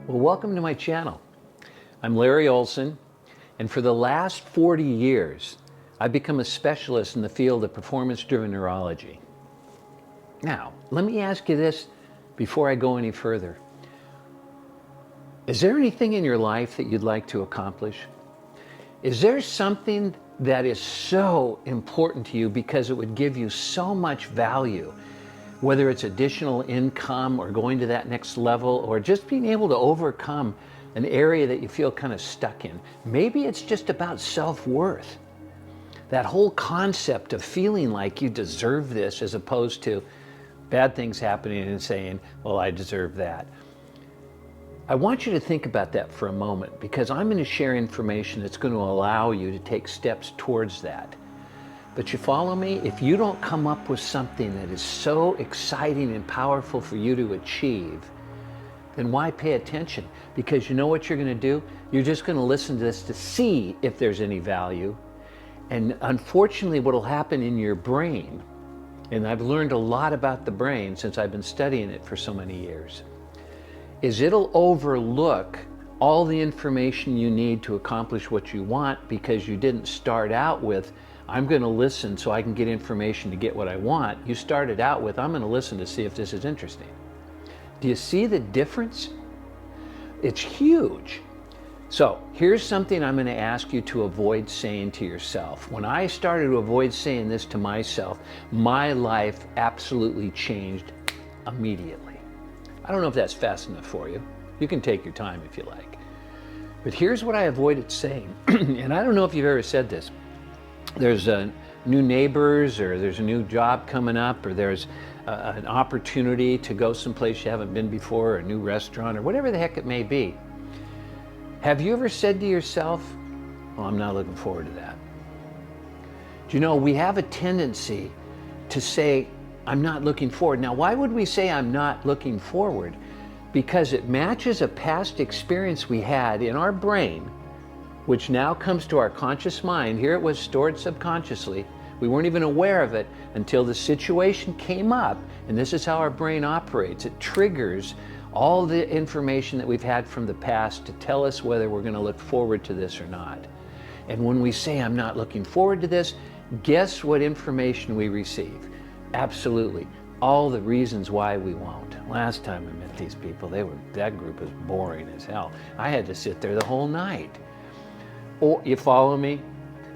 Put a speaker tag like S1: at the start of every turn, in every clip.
S1: Well, welcome to my channel. I'm Larry Olsen, and for the last 40 years, I've become a specialist in the field of performance-driven neurology. Now, let me ask you this before I go any further. Is there anything in your life that you'd like to accomplish? Is there something that is so important to you because it would give you so much value? Whether it's additional income or going to that next level or just being able to overcome an area that you feel kind of stuck in. Maybe it's just about self-worth. That whole concept of feeling like you deserve this as opposed to bad things happening and saying, well, I deserve that. I want you to think about that for a moment because I'm going to share information that's going to allow you to take steps towards that. But you follow me? If you don't come up with something that is so exciting and powerful for you to achieve, then why pay attention? Because you know what you're going to do? You're just going to listen to this to see if there's any value. And unfortunately, what will happen in your brain, and I've learned a lot about the brain since I've been studying it for so many years, is it'll overlook all the information you need to accomplish what you want because you didn't start out with, I'm going to listen so I can get information to get what I want. You started out with, I'm going to listen to see if this is interesting. Do you see the difference? It's huge. So here's something I'm going to ask you to avoid saying to yourself. When I started to avoid saying this to myself, my life absolutely changed immediately. I don't know if that's fast enough for you. You can take your time if you like. But here's what I avoided saying. And I don't know if you've ever said this. There's new neighbors, or there's a new job coming up, or there's an opportunity to go someplace you haven't been before, or a new restaurant, or whatever the heck it may be. Have you ever said to yourself, well, I'm not looking forward to that? Do you know, we have a tendency to say, I'm not looking forward. Now, why would we say I'm not looking forward? Because it matches a past experience we had in our brain, which now comes to our conscious mind. Here it was stored subconsciously. We weren't even aware of it until the situation came up, and this is how our brain operates. It triggers all the information that we've had from the past to tell us whether we're going to look forward to this or not. And when we say, I'm not looking forward to this, guess what information we receive? Absolutely. All the reasons why we won't. Last time I met these people, that group was boring as hell. I had to sit there the whole night. Oh, you follow me?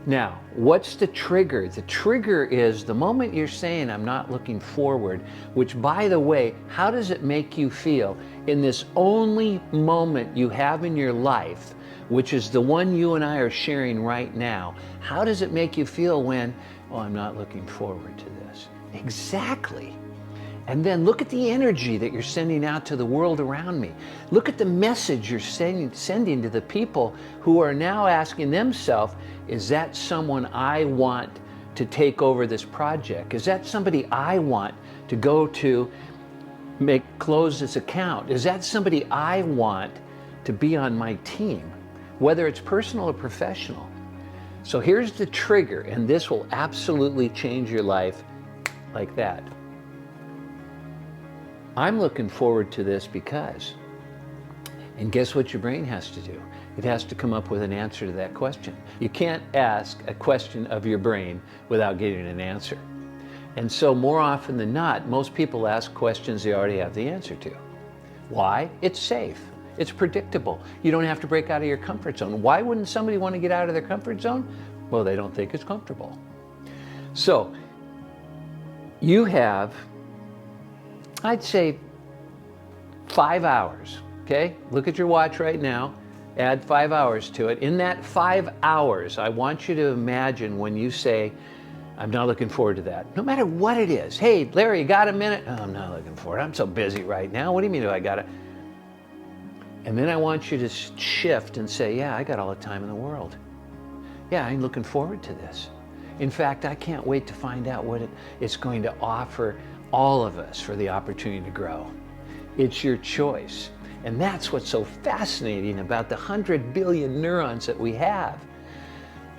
S1: Now, what's the trigger? The trigger is the moment you're saying, I'm not looking forward, which, by the way, how does it make you feel in this only moment you have in your life, which is the one you and I are sharing right now? How does it make you feel when, oh, I'm not looking forward to this? Exactly. And then look at the energy that you're sending out to the world around me. Look at the message you're sending to the people who are now asking themselves, is that someone I want to take over this project? Is that somebody I want to go to close this account? Is that somebody I want to be on my team, whether it's personal or professional? So here's the trigger, and this will absolutely change your life like that. I'm looking forward to this because, and guess what your brain has to do? It has to come up with an answer to that question. You can't ask a question of your brain without getting an answer. And so more often than not, most people ask questions they already have the answer to. Why? It's safe. It's predictable. You don't have to break out of your comfort zone. Why wouldn't somebody want to get out of their comfort zone? Well, they don't think it's comfortable. So you have, I'd say, 5 hours, okay? Look at your watch right now, add 5 hours to it. In that 5 hours, I want you to imagine when you say, I'm not looking forward to that, no matter what it is. Hey, Larry, you got a minute? Oh, I'm not looking forward. I'm so busy right now. What do you mean do I got it? And then I want you to shift and say, yeah, I got all the time in the world. Yeah, I'm looking forward to this. In fact, I can't wait to find out what it's going to offer all of us for the opportunity to grow. It's your choice. And that's what's so fascinating about the 100 billion neurons that we have.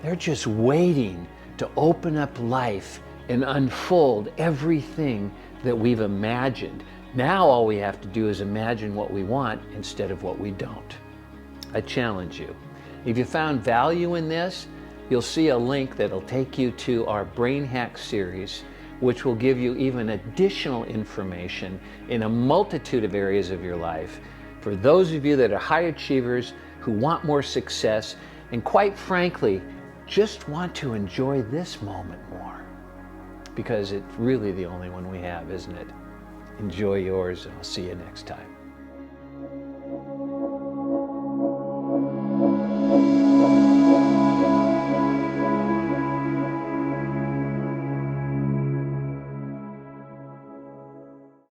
S1: They're just waiting to open up life and unfold everything that we've imagined. Now all we have to do is imagine what we want instead of what we don't. I challenge you. If you found value in this, you'll see a link that'll take you to our Brain Hack series, which will give you even additional information in a multitude of areas of your life for those of you that are high achievers who want more success and, quite frankly, just want to enjoy this moment more, because it's really the only one we have, isn't it? Enjoy yours, and I'll see you next time.